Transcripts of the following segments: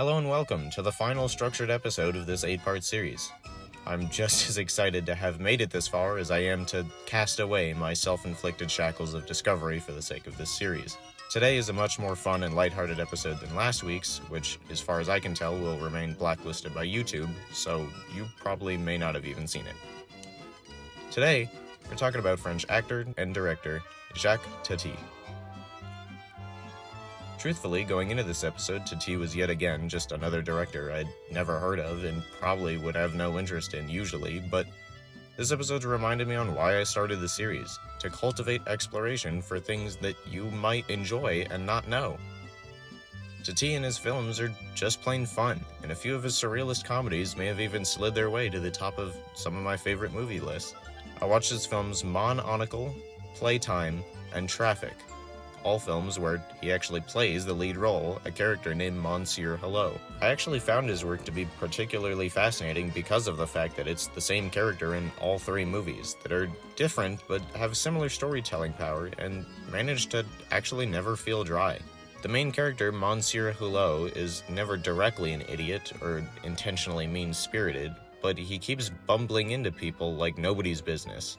Hello and welcome to the final structured episode of this 8-part series. I'm just as excited to have made it this far as I am to cast away my self-inflicted shackles of discovery for the sake of this series. Today is a much more fun and lighthearted episode than last week's, which, as far as I can tell, will remain blacklisted by YouTube, so you probably may not have even seen it. Today, we're talking about French actor and director Jacques Tati. Truthfully, going into this episode, Tati was yet again just another director I'd never heard of and probably would have no interest in usually, but this episode reminded me on why I started the series, to cultivate exploration for things that you might enjoy and not know. Tati and his films are just plain fun, and a few of his surrealist comedies may have even slid their way to the top of some of my favorite movie lists. I watched his films Mon Oncle, Playtime, and Traffic, all films where he actually plays the lead role, a character named Monsieur Hello. I actually found his work to be particularly fascinating because of the fact that it's the same character in all three movies that are different but have similar storytelling power and manage to actually never feel dry. The main character, Monsieur Hello, is never directly an idiot or intentionally mean-spirited, but he keeps bumbling into people like nobody's business.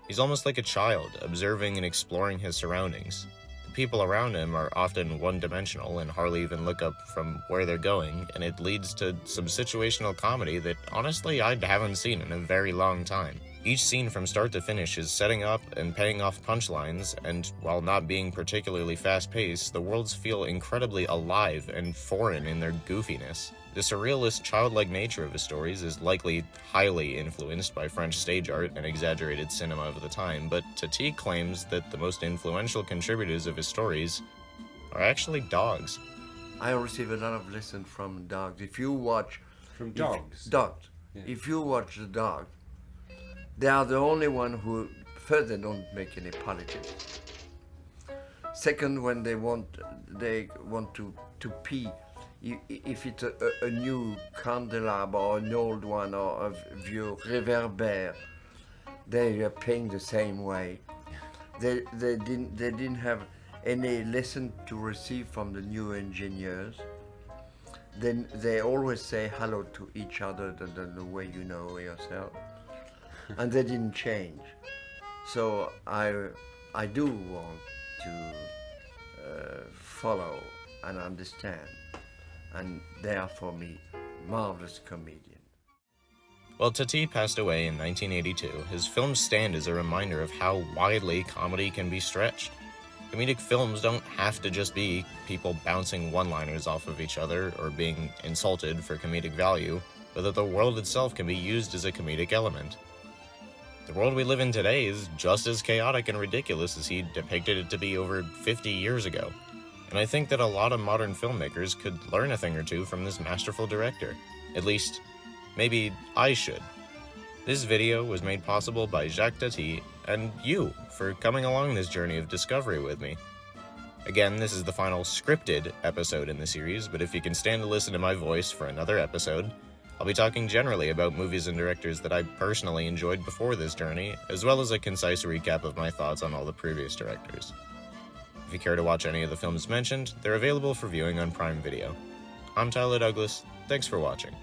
He's almost like a child, observing and exploring his surroundings. People around him are often one-dimensional and hardly even look up from where they're going, and it leads to some situational comedy that honestly I haven't seen in a very long time. Each scene from start to finish is setting up and paying off punchlines, and while not being particularly fast-paced, the worlds feel incredibly alive and foreign in their goofiness. The surrealist, childlike nature of his stories is likely highly influenced by French stage art and exaggerated cinema of the time, but Tati claims that the most influential contributors of his stories are actually dogs. I receive a lot of lessons from dogs. If you watch... From dogs? Dogs. Yeah. If you watch the dog, they are the only one who, first, they don't make any politics. Second, when they want to pee, if it's a new candelabra or an old one or a vieux réverbère, they are paying the same way. They didn't have any lesson to receive from the new engineers. Then they always say hello to each other the way you know yourself, and they didn't change. So I do want to follow and understand. And they are, for me, marvelous comedian. While Tati passed away in 1982, his films stand as a reminder of how widely comedy can be stretched. Comedic films don't have to just be people bouncing one-liners off of each other or being insulted for comedic value, but that the world itself can be used as a comedic element. The world we live in today is just as chaotic and ridiculous as he depicted it to be over 50 years ago. And I think that a lot of modern filmmakers could learn a thing or two from this masterful director. At least, maybe I should. This video was made possible by Jacques Tati and you for coming along this journey of discovery with me. Again, this is the final scripted episode in the series, but if you can stand to listen to my voice for another episode, I'll be talking generally about movies and directors that I personally enjoyed before this journey, as well as a concise recap of my thoughts on all the previous directors. If you care to watch any of the films mentioned, they're available for viewing on Prime Video. I'm Tyler Douglas, thanks for watching.